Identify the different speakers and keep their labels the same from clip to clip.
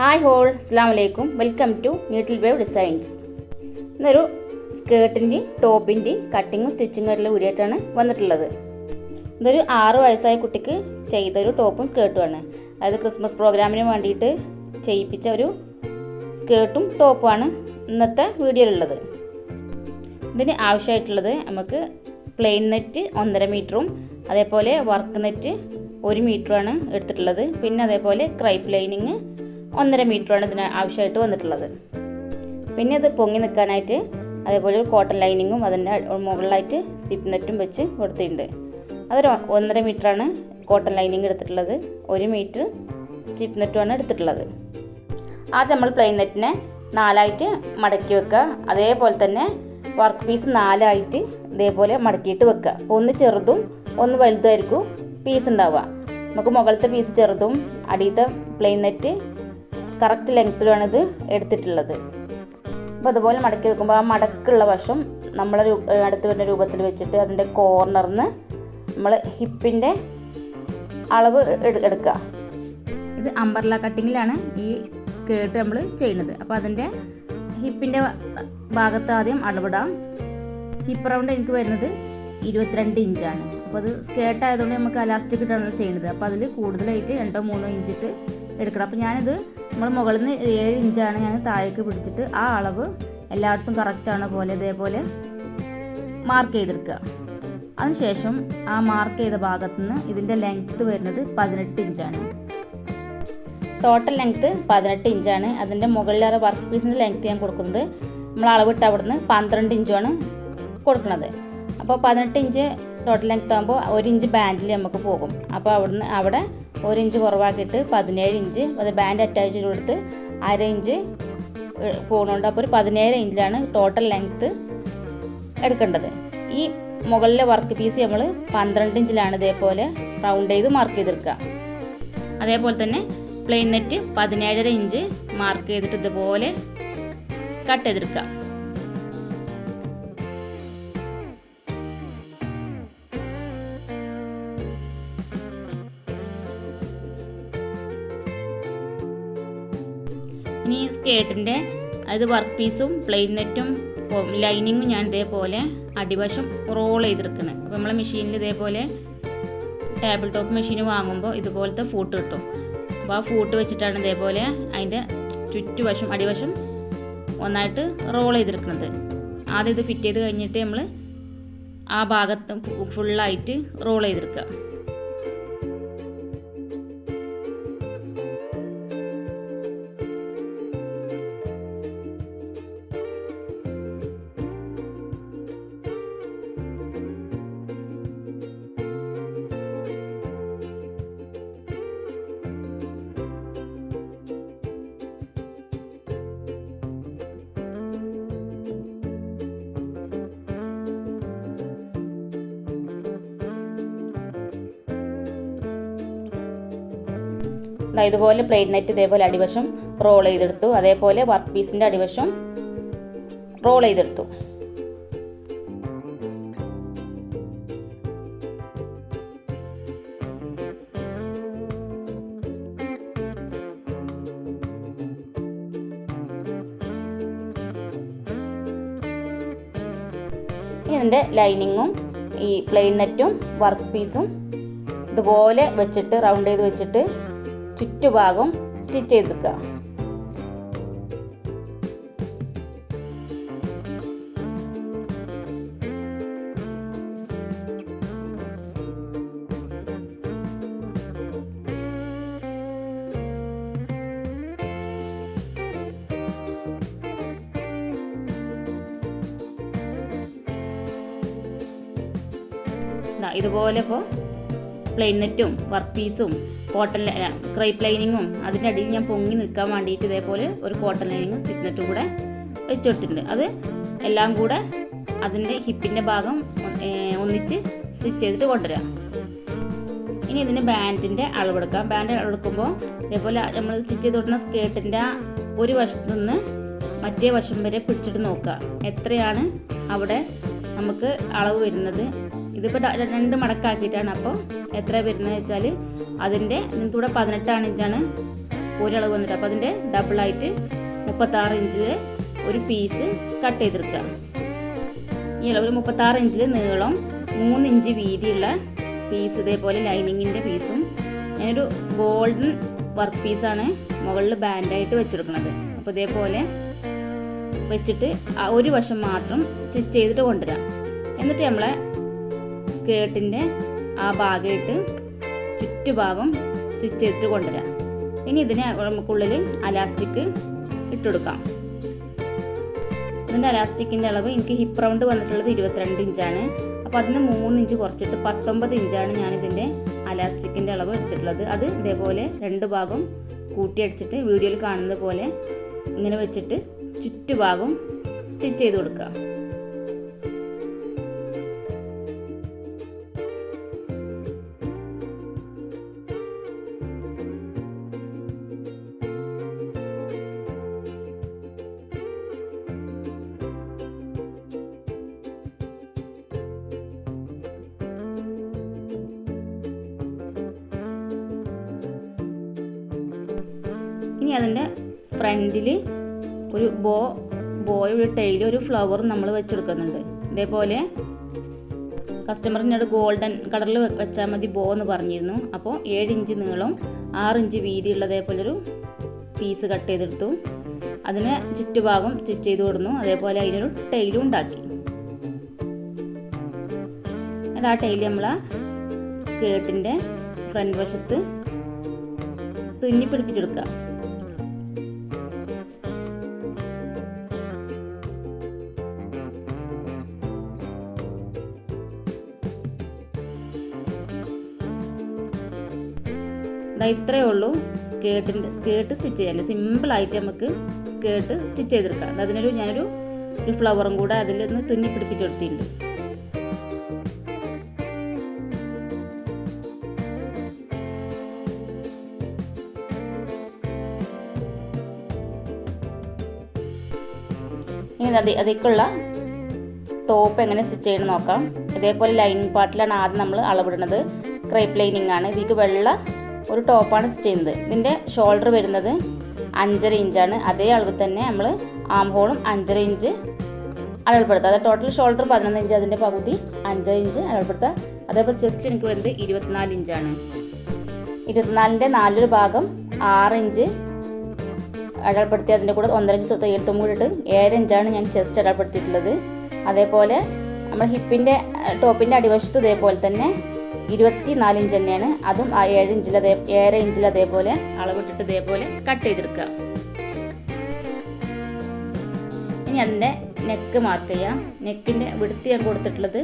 Speaker 1: Hi all, അസ്സലാമു അലൈക്കും. Welcome to needle wave designs. ഇന്നൊരു സ്കേർട്ടിൻ്റെയും ടോപ്പിൻ്റെയും കട്ടിങ്ങും സ്റ്റിച്ചിങ്ങും ആയിട്ടുള്ള വീഡിയോ ആയിട്ടാണ് വന്നിട്ടുള്ളത്. ഇതൊരു 6 വയസ്സായ കുട്ടിക്ക് ചെയ്തൊരു ടോപ്പും സ്കേർട്ടുമാണ്. അതായത് ക്രിസ്മസ് പ്രോഗ്രാമിന് വേണ്ടിയിട്ട് ചെയ്യിപ്പിച്ച ഒരു സ്കേർട്ടും ടോപ്പുമാണ് ഇന്നത്തെ വീഡിയോയിലുള്ളത്. ഇതിന് ആവശ്യമായിട്ടുള്ളത് നമുക്ക് പ്ലെയിൻ നെറ്റ് 1.5 മീറ്ററും അതേപോലെ വർക്ക് നെറ്റ് 1 മീറ്ററുമാണ് എടുത്തിട്ടുള്ളത്. പിന്നെ അതേപോലെ ക്രൈപ്പ് ലൈനിങ് 1.5 മീറ്ററാണ് ഇതിന് ആവശ്യമായിട്ട് വന്നിട്ടുള്ളത്. പിന്നെ ഇത് പൊങ്ങി നിൽക്കാനായിട്ട് അതേപോലെ ഒരു കോട്ടൺ ലൈനിങ്ങും അതിൻ്റെ മുകളിലായിട്ട് സിപ്പ് നെറ്റും വെച്ച് കൊടുത്തിട്ടുണ്ട്. അതൊരു 1.5 മീറ്ററാണ് കോട്ടൺ ലൈനിങ് എടുത്തിട്ടുള്ളത്. 1 മീറ്റർ സിപ്പ് നെറ്റുമാണ് എടുത്തിട്ടുള്ളത്. ആദ്യം നമ്മൾ പ്ലെയിൻ നെറ്റിനെ 4ആയിട്ട് മടക്കി വെക്കുക. അതേപോലെ തന്നെ വർക്ക് പീസ് 4ആയിട്ട് ഇതേപോലെ മടക്കിയിട്ട് വെക്കുക. അപ്പോൾ ഒന്ന് ചെറുതും ഒന്ന് വലുതുമായിരിക്കും പീസ് ഉണ്ടാവുക. നമുക്ക് മുകളിലത്തെ പീസ് ചെറുതും അടിയത്തെ പ്ലെയിൻ നെറ്റ് കറക്റ്റ് ലെങ്ത്തിലാണ് ഇത് എടുത്തിട്ടുള്ളത്. അപ്പോൾ അതുപോലെ മടക്കി വെക്കുമ്പോൾ ആ മടക്കുള്ള വശം നമ്മളെ അടുത്ത് വരുന്ന രൂപത്തിൽ വെച്ചിട്ട് അതിൻ്റെ കോർണറിന് നമ്മൾ ഹിപ്പിൻ്റെ അളവ് എടുക്കുക. ഇത് അംബർല കട്ടിങ്ങിലാണ് ഈ സ്കേർട്ട് നമ്മൾ ചെയ്യുന്നത്. അപ്പോൾ അതിൻ്റെ ഹിപ്പിൻ്റെ ഭാഗത്ത് ആദ്യം അളവിടാം. ഹിപ്പ് റൗണ്ട് എനിക്ക് വരുന്നത് 22 ഇഞ്ചാണ്. അപ്പോൾ അത് സ്കേർട്ട് ആയതുകൊണ്ട് നമുക്ക് അലാസ്റ്റിക് ഇട്ടാണല്ലോ ചെയ്യുന്നത്. അപ്പോൾ അതിൽ കൂടുതലായിട്ട് 2-3 ഇഞ്ചിട്ട് എടുക്കണം. അപ്പോൾ ഞാനിത് നമ്മൾ മുകളിൽ നിന്ന് 7 ഇഞ്ചാണ് ഞാൻ താഴേക്ക് പിടിച്ചിട്ട് ആ അളവ് എല്ലായിടത്തും കറക്റ്റാണ് പോലെ ഇതേപോലെ മാർക്ക് ചെയ്തെടുക്കുക. അതിനുശേഷം ആ മാർക്ക് ചെയ്ത ഭാഗത്തു നിന്ന് ഇതിൻ്റെ ലെങ്ത്ത് വരുന്നത് 18 ഇഞ്ചാണ്. ടോട്ടൽ ലെങ്ത്ത് 18 ഇഞ്ചാണ്. അതിൻ്റെ മുകളിലേറെ വർക്ക് പീസിൻ്റെ ലെങ്ത്ത് ഞാൻ കൊടുക്കുന്നത് നമ്മൾ അളവിട്ട് അവിടെ നിന്ന് 12 ഇഞ്ചുമാണ് കൊടുക്കുന്നത്. അപ്പോൾ 18 ഇഞ്ച് ടോട്ടൽ ലെങ്ത്ത് ആകുമ്പോൾ 1 ഇഞ്ച് ബാൻഡിൽ നമുക്ക് പോകും. അപ്പോൾ അവിടെ 1 ഇഞ്ച് കുറവാക്കിയിട്ട് 17 ഇഞ്ച് അത് ബാൻഡ് അറ്റാച്ച് ചെയ്ത് കൊടുത്ത് 1/2 ഇഞ്ച് പോകുന്നുണ്ട്. അപ്പോൾ ഒരു 17 ഇഞ്ചിലാണ് ടോട്ടൽ ലെങ്ത്ത് എടുക്കേണ്ടത്. ഈ മുകളിലെ വർക്ക് പീസ് നമ്മൾ 12 ഇഞ്ചിലാണ് ഇതേപോലെ റൗണ്ട് ചെയ്ത് മാർക്ക് ചെയ്തെടുക്കുക. അതേപോലെ തന്നെ പ്ലെയിൻ നെറ്റ് 17.5 ഇഞ്ച് മാർക്ക് ചെയ്തിട്ട് ഇതുപോലെ കട്ട് ചെയ്തെടുക്കുക. ഇനി സ്കേർട്ടിൻ്റെ അതായത് വർക്ക് പീസും പ്ലെയിൻ നെറ്റും ലൈനിങ്ങും ഞാൻ ഇതേപോലെ അടിവശം റോൾ ചെയ്തെടുക്കണം. അപ്പോൾ നമ്മളെ മെഷീനിൽ ഇതേപോലെ ടേബിൾ ടോപ്പ് മെഷീൻ വാങ്ങുമ്പോൾ ഇതുപോലത്തെ ഫൂട്ട് കിട്ടും. അപ്പോൾ ആ ഫൂട്ട് വെച്ചിട്ടാണ് ഇതേപോലെ അതിൻ്റെ ചുറ്റുവശം അടിവശം ഒന്നായിട്ട് റോൾ ചെയ്തെടുക്കുന്നത്. ആദ്യം ഇത് ഫിറ്റ് ചെയ്ത് കഴിഞ്ഞിട്ട് നമ്മൾ ആ ഭാഗത്ത് ഫുള്ളായിട്ട് റോൾ ചെയ്തെടുക്കുക. ഇതുപോലെ പ്ലെയിൻ നെറ്റ് ഇതേപോലെ അടിവശം റോൾ ചെയ്തെടുത്തു. അതേപോലെ വർക്ക് പീസിൻ്റെ അടിവശം റോൾ ചെയ്തെടുത്തു. ഇനി ഇതിൻ്റെ ലൈനിങ്ങും ഈ പ്ലെയിൻ നെറ്റും വർക്ക് പീസും ഇതുപോലെ വെച്ചിട്ട് റൗണ്ട് ചെയ്ത് വെച്ചിട്ട് ചുറ്റുഭാഗം സ്റ്റിച്ച് ചെയ്തെടുക്കുക. ഇതുപോലെ ഇപ്പോൾ പ്ലെയിൻ നെറ്റും വർക്ക് പീസും കോട്ടൺ ക്രൈപ്പ് ലൈനിങ്ങും അതിൻ്റെ അടിയിൽ ഞാൻ പൊങ്ങി നിൽക്കാൻ വേണ്ടിയിട്ട് ഇതേപോലെ ഒരു കോട്ടൺ ലൈനിങ്ങും സ്റ്റിച്ച് നെറ്റും കൂടെ വെച്ചെടുത്തിട്ടുണ്ട്. അത് എല്ലാം കൂടെ അതിൻ്റെ ഹിപ്പിൻ്റെ ഭാഗം ഒന്നിച്ച് സ്റ്റിച്ച് ചെയ്തിട്ട് കൊണ്ടുവരിക. ഇനി ഇതിന് ബാൻഡിൻ്റെ അളവെടുക്കാം. ബാൻഡ് അളവെടുക്കുമ്പോൾ ഇതേപോലെ നമ്മൾ സ്റ്റിച്ച് ചെയ്ത് കൊടുക്കുന്ന സ്കേർട്ടിൻ്റെ ഒരു വശത്തു നിന്ന് മറ്റേ വശം വരെ പിടിച്ചിട്ട് നോക്കുക എത്രയാണ് അവിടെ നമുക്ക് അളവ് വരുന്നത്. ഇതിപ്പോൾ 2 മടക്കാക്കിയിട്ടാണ്. അപ്പോൾ എത്ര വരുന്നത് വെച്ചാൽ അതിൻ്റെ നിങ്ങൾക്ക് ഇവിടെ 18 ഇഞ്ചാണ് ഒരളവ് വന്നിട്ട്. അപ്പോൾ അതിൻ്റെ ഡബിളായിട്ട് 36 ഇഞ്ചിൽ ഒരു പീസ് കട്ട് ചെയ്തെടുക്കുക. ഈ അളവിൽ 36 ഇഞ്ചിൽ നീളം 3 ഇഞ്ച് വീതിയുള്ള പീസ്, ഇതേപോലെ ലൈനിങ്ങിൻ്റെ പീസും. ഞാനൊരു ഗോൾഡൻ വർക്ക് പീസാണ് മുകളിൽ ബാൻഡായിട്ട് വെച്ചെടുക്കുന്നത്. അപ്പോൾ ഇതേപോലെ വെച്ചിട്ട് ഒരു വശം മാത്രം സ്റ്റിച്ച് ചെയ്തിട്ട് കൊണ്ടുവരാം. എന്നിട്ട് നമ്മളെ സ്കേർട്ടിൻ്റെ ആ ഭാഗമായിട്ട് ചുറ്റുഭാഗം സ്റ്റിച്ച് ചെയ്തിട്ട് കൊണ്ടുവരാം. ഇനി ഇതിന് നമുക്കുള്ളിൽ അലാസ്റ്റിക് ഇട്ടുകൊടുക്കാം. ഇതിൻ്റെ അലാസ്റ്റിക്കിൻ്റെ അളവ് എനിക്ക് ഹിപ്പ് റൗണ്ട് വന്നിട്ടുള്ളത് 22 ഇഞ്ചാണ്. അപ്പോൾ അതിന് 3 ഇഞ്ച് കുറച്ചിട്ട് 19 ഇഞ്ചാണ് ഞാനിതിൻ്റെ അലാസ്റ്റിക്കിൻ്റെ അളവ് എടുത്തിട്ടുള്ളത്. അത് ഇതേപോലെ 2 ഭാഗം കൂട്ടിയടിച്ചിട്ട് വീഡിയോയിൽ കാണുന്നത് പോലെ ഇങ്ങനെ വെച്ചിട്ട് ചുറ്റുഭാഗം സ്റ്റിച്ച് ചെയ്ത് കൊടുക്കുക. ഇനി അതിൻ്റെ ഫ്രണ്ടിൽ ഒരു ബോയുടെ ടൈൽ ഒരു ഫ്ലവർ നമ്മൾ വെച്ചെടുക്കുന്നുണ്ട്. ഇതേപോലെ കസ്റ്റമറിനോട് ഗോൾഡൻ കളറിൽ വെച്ചാൽ മതി ബോ എന്ന് പറഞ്ഞിരുന്നു. അപ്പോൾ 7 ഇഞ്ച് നീളം 6 ഇഞ്ച് വീതിയുള്ള അതേപോലൊരു പീസ് കട്ട് ചെയ്തെടുത്തു. അതിന് ചുറ്റുഭാഗം സ്റ്റിച്ച് ചെയ്ത് കൊടുന്നു. അതേപോലെ അതിനൊരു ടൈലും ഉണ്ടാക്കി. അത് ആ ടൈൽ നമ്മൾ സ്കേർട്ടിൻ്റെ ഫ്രണ്ട് വശത്ത് തുന്നി പിടിപ്പിച്ചെടുക്കുക. ഇത്രയേ ഉള്ളൂ സ്കേർട്ട് സ്റ്റിച്ച് ചെയ്യാൻ. സിമ്പിളായിട്ട് നമുക്ക് സ്കേർട്ട് സ്റ്റിച്ച് ചെയ്തെടുക്കാം. ഞാനൊരു ഫ്ലവറും കൂടെ അതിലൊന്ന് തുന്നി പിടിപ്പിച്ചെടുത്തിട്ടുണ്ട്. ഇനി അതേക്കുള്ള ടോപ്പ് എങ്ങനെ സ്റ്റിച്ച് ചെയ്യണം നോക്കാം. ഇതേപോലെ ലൈനിങ് പാർട്ടിലാണ് ആദ്യം നമ്മൾ അളവിടുന്നത്. ക്രേപ്പ് ലൈനിങ് ആണ്. ഇതിലേക്ക് വെള്ള ഒരു ടോപ്പാണ് സ്റ്റിച്ച് ചെയ്യുന്നത്. ഇതിൻ്റെ ഷോൾഡർ വരുന്നത് 5.5 ഇഞ്ചാണ്. അതേ അളവിൽ തന്നെ നമ്മൾ ആം ഹോളും 5.5 ഇഞ്ച് അളവെടുത്തുക. അതായത് ടോട്ടൽ ഷോൾഡർ 11 ഇഞ്ച്, അതിൻ്റെ പകുതി 5 ഇഞ്ച് അളവെടുത്തുക. അതേപോലെ ചെസ്റ്റ് എനിക്ക് വരുന്നത് 24 ഇഞ്ചാണ്. 24ൻ്റെ 4 ഭാഗം 6 ഇഞ്ച് അടയാളപ്പെടുത്തി അതിൻ്റെ കൂടെ 1.5 ഇഞ്ച് തയ്യൽത്തും കൂടി ഇട്ട് 7 ഇഞ്ചാണ് ഞാൻ ചെസ്റ്റ് അടയാളപ്പെടുത്തിയിട്ടുള്ളത്. അതേപോലെ നമ്മൾ ഹിപ്പിൻ്റെ ടോപ്പിൻ്റെ അടിവശത്ത് ഇതേപോലെ തന്നെ 24 ഇഞ്ച് തന്നെയാണ്. അതും 7 ഇഞ്ചിൽ അതേപോലെ അളവിട്ടിട്ട് ഇതേപോലെ കട്ട് ചെയ്തെടുക്കുക. ഇനി അതിൻ്റെ നെക്ക് മാർക്ക് ചെയ്യാം. നെക്കിൻ്റെ വിഡ്ത്ത് ഞാൻ കൊടുത്തിട്ടുള്ളത്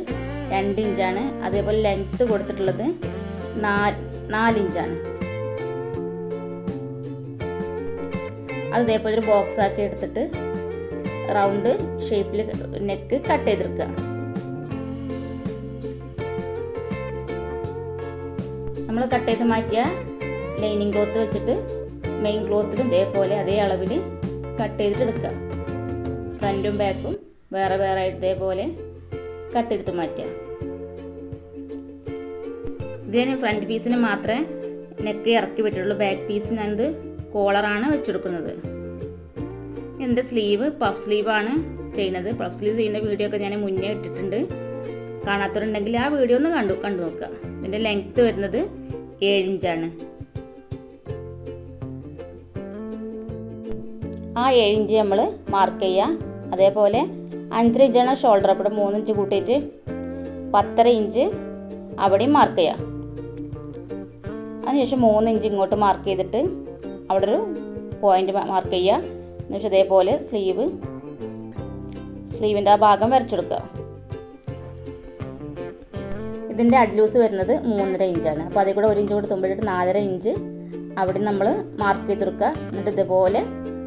Speaker 1: 2 ഇഞ്ചാണ്. അതേപോലെ ലെങ്ത്ത് കൊടുത്തിട്ടുള്ളത് 4 ഇഞ്ചാണ്. അത് ഇതേപോലെ ഒരു ബോക്സ് ആക്കി എടുത്തിട്ട് റൗണ്ട് ഷേപ്പിൽ നെക്ക് കട്ട് ചെയ്തെടുക്കുക. നമ്മൾ കട്ട് ചെയ്ത് മാറ്റിയ ലൈനിങ് ക്ലോത്ത് വെച്ചിട്ട് മെയിൻ ക്ലോത്തിലും ഇതേപോലെ അതേ അളവിൽ കട്ട് ചെയ്തിട്ട് എടുക്കുക. ഫ്രണ്ടും ബാക്കും വേറെ വേറെ ആയിട്ട് ഇതേപോലെ കട്ട് ചെയ്തിട്ട് മാറ്റുക. ഇതിന് ഫ്രണ്ട് പീസിന് മാത്രമേ നെക്ക് ഇറക്കി വിട്ടിട്ടുള്ളൂ. ബാക്ക് പീസിന് ഞാനിത് കോളറാണ് വെച്ചെടുക്കുന്നത്. എൻ്റെ സ്ലീവ് പഫ് സ്ലീവാണ് ചെയ്യുന്നത്. പഫ് സ്ലീവ് ചെയ്യുന്ന വീഡിയോ ഒക്കെ ഞാൻ മുന്നേ ഇട്ടിട്ടുണ്ട്. കാണാത്തവരുണ്ടെങ്കിൽ ആ വീഡിയോ ഒന്ന് കണ്ടു നോക്കുക. ഇതിൻ്റെ ലെങ്ത്ത് വരുന്നത് 7 ഇഞ്ചാണ്. ആ 7 ഇഞ്ച് നമ്മൾ മാർക്ക് ചെയ്യുക. അതേപോലെ 5 ഇഞ്ചാണ് ഷോൾഡർ. അപ്പോൾ 3 ഇഞ്ച് കൂട്ടിയിട്ട് 10.5 ഇഞ്ച് അവിടെയും മാർക്ക് ചെയ്യുക. അതിനുശേഷം 3 ഇഞ്ച് ഇങ്ങോട്ട് മാർക്ക് ചെയ്തിട്ട് അവിടെ ഒരു പോയിന്റ് മാർക്ക് ചെയ്യുക. എന്നുവെച്ചാൽ അതേപോലെ സ്ലീവിൻ്റെ ആ ഭാഗം വരച്ചെടുക്കുക. ഇതിൻ്റെ അഡ്ലൂസ് വരുന്നത് 3.5 ഇഞ്ചാണ്. അപ്പോൾ അതിൽ കൂടെ 1 ഇഞ്ച് കൂടെ തുമ്പിട്ട് 4.5 ഇഞ്ച് അവിടെ നമ്മൾ മാർക്ക് ചെയ്തെടുക്കുക. എന്നിട്ട് ഇതുപോലെ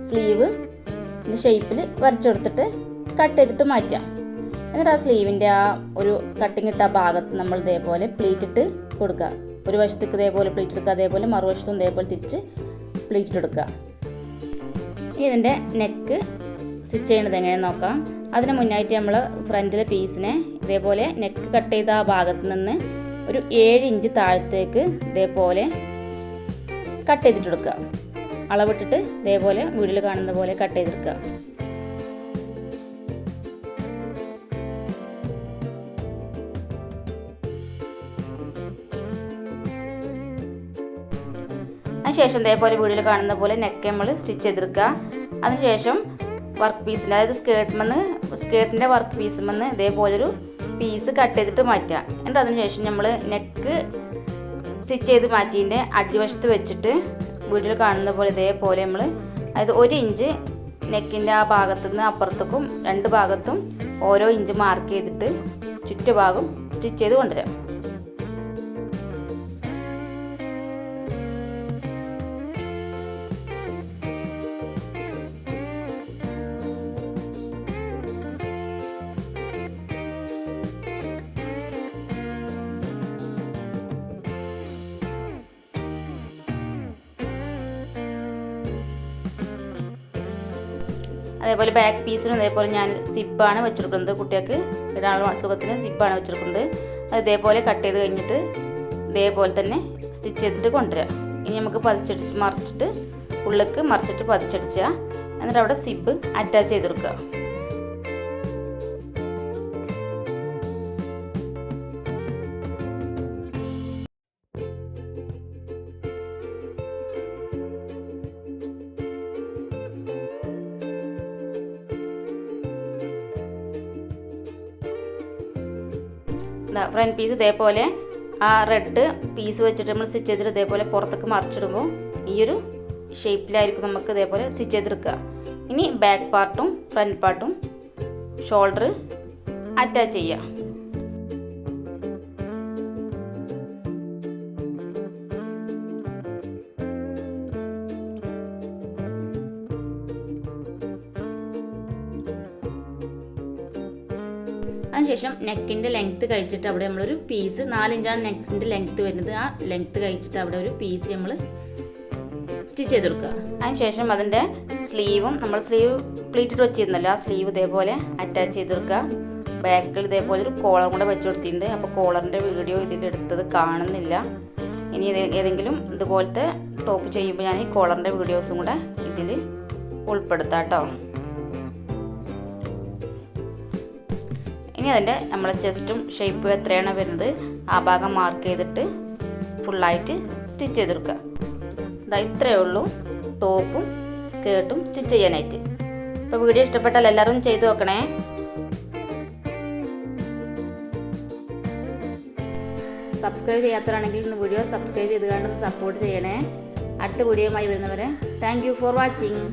Speaker 1: സ്ലീവ് ഷേപ്പിൽ വരച്ചെടുത്തിട്ട് കട്ട് ചെയ്തിട്ട് മാറ്റാം. എന്നിട്ട് ആ സ്ലീവിൻ്റെ ആ ഒരു കട്ടിങ് ഇട്ട ഭാഗത്ത് നമ്മൾ ഇതേപോലെ പ്ലീറ്റ് ഇട്ട് കൊടുക്കുക. ഒരു വശത്തേക്ക് ഇതേപോലെ പ്ലീറ്റ് എടുക്കുക. അതേപോലെ മറുവശത്തും ഇതേപോലെ തിരിച്ച് പ്ലീറ്റ് എടുക്കുക. ഇതിൻ്റെ നെക്ക് സ്റ്റിച്ച് ചെയ്യുന്നത് എങ്ങനെയെന്ന് നോക്കാം. അതിന് മുന്നായിട്ട് നമ്മൾ ഫ്രണ്ടിലെ പീസിനെ ഇതേപോലെ നെക്ക് കട്ട് ചെയ്ത ആ ഭാഗത്ത് നിന്ന് ഒരു 7 ഇഞ്ച് താഴത്തേക്ക് ഇതേപോലെ കട്ട് ചെയ്തിട്ടെടുക്കുക. അളവിട്ടിട്ട് ഇതേപോലെ വീഡിയോയിൽ കാണുന്ന പോലെ കട്ട് ചെയ്തെടുക്കുക. അതിനുശേഷം ഇതേപോലെ വീഡിയോയിൽ കാണുന്ന പോലെ നെക്ക് നമ്മൾ സ്റ്റിച്ച് ചെയ്തെടുക്കുക. അതിനുശേഷം വർക്ക് പീസിൽ, അതായത് സ്കേർട്ടിൻ്റെ വർക്ക് പീസുമെന്ന് ഇതേപോലൊരു പീസ് കട്ട് ചെയ്തിട്ട് മാറ്റുക. എന്നിട്ട് അതിനുശേഷം നമ്മൾ നെക്ക് സ്റ്റിച്ച് ചെയ്ത് മാറ്റിയതിൻ്റെ അടിവശത്ത് വെച്ചിട്ട് വീഡിയോയിൽ കാണുന്ന പോലെ ഇതേപോലെ നമ്മൾ, അതായത് 1 ഇഞ്ച് നെക്കിൻ്റെ ആ ഭാഗത്തു നിന്ന് അപ്പുറത്തേക്കും 2 ഭാഗത്തും ഓരോ ഇഞ്ച് മാർക്ക് ചെയ്തിട്ട് ചുറ്റുഭാഗം സ്റ്റിച്ച് ചെയ്ത് കൊണ്ടുവരാം. അതേപോലെ ബാക്ക് പീസിനും ഇതേപോലെ ഞാൻ സിബാണ് വെച്ചെടുക്കുന്നത്. കുട്ടികൾക്ക് ഇടാനുള്ള സുഖത്തിന് സിബാണ് വെച്ചെടുക്കുന്നത്. അത് ഇതേപോലെ കട്ട് ചെയ്ത് കഴിഞ്ഞിട്ട് ഇതേപോലെ തന്നെ സ്റ്റിച്ച് ചെയ്തിട്ട് കൊണ്ടുവരാം. ഇനി നമുക്ക് മറിച്ചിട്ട് ഉള്ളിലേക്ക് മറിച്ചിട്ട് പതിച്ചടിക്കുക. എന്നിട്ട് അവിടെ സിബ് അറ്റാച്ച് ചെയ്തെടുക്കുക. ഫ്രണ്ട് പീസ് ഇതേപോലെ ആ റെഡ് പീസ് വെച്ചിട്ട് നമ്മൾ സ്റ്റിച്ച് ചെയ്തിട്ട് ഇതേപോലെ പുറത്തേക്ക് മറിച്ചിടുമ്പോൾ ഈ ഒരു ഷേപ്പിലായിരിക്കും നമുക്ക് ഇതേപോലെ സ്റ്റിച്ച് ചെയ്തെടുക്കുക. ഇനി ബാക്ക് പാർട്ടും ഫ്രണ്ട് പാർട്ടും ഷോൾഡർ അറ്റാച്ച് ചെയ്യുക. അതിനുശേഷം നെക്കിൻ്റെ ലെങ്ത്ത് കഴിച്ചിട്ട് അവിടെ നമ്മളൊരു പീസ് 4 ഇഞ്ചാണ് നെക്കിൻ്റെ ലെങ്ത്ത് വരുന്നത്. ആ ലെങ്ത്ത് കഴിച്ചിട്ട് അവിടെ ഒരു പീസ് നമ്മൾ സ്റ്റിച്ച് ചെയ്ത് കൊടുക്കുക. അതിനുശേഷം അതിൻ്റെ സ്ലീവും നമ്മൾ സ്ലീവ് പ്ലീറ്റിട്ട് വെച്ചിരുന്നല്ലോ, ആ സ്ലീവ് ഇതേപോലെ അറ്റാച്ച് ചെയ്ത് കൊടുക്കുക. ബാക്കിൽ ഇതേപോലെ ഒരു കോളർ കൂടെ വെച്ച് കൊടുത്തിട്ടുണ്ട്. അപ്പോൾ കോളറിൻ്റെ വീഡിയോ ഇതിൽ എടുത്തത് കാണുന്നില്ല. ഇനി ഏതെങ്കിലും ഇതുപോലത്തെ ടോപ്പ് ചെയ്യുമ്പോൾ ഞാൻ ഈ കോളറിൻ്റെ വീഡിയോസും കൂടെ ഇതിൽ ഉൾപ്പെടുത്താം കേട്ടോ. ഇനി അതിൻ്റെ നമ്മളെ ചെസ്റ്റും ഷേപ്പും എത്രയാണ് വരുന്നത് ആ ഭാഗം മാർക്ക് ചെയ്തിട്ട് ഫുള്ളായിട്ട് സ്റ്റിച്ച് ചെയ്തെടുക്കുക. ഇത്രയേ ഉള്ളൂ ടോപ്പും സ്കേർട്ടും സ്റ്റിച്ച് ചെയ്യാനായിട്ട്. അപ്പോൾ വീഡിയോ ഇഷ്ടപ്പെട്ടാൽ എല്ലാവരും ചെയ്ത് നോക്കണേ. സബ്സ്ക്രൈബ് ചെയ്യാത്തവരാണെങ്കിൽ ഇന്ന് വീഡിയോ സബ്സ്ക്രൈബ് ചെയ്ത് കണ്ടൊന്ന് സപ്പോർട്ട് ചെയ്യണേ. അടുത്ത വീഡിയോയുമായി വരുന്നവരെ താങ്ക് യു ഫോർ വാച്ചിങ്.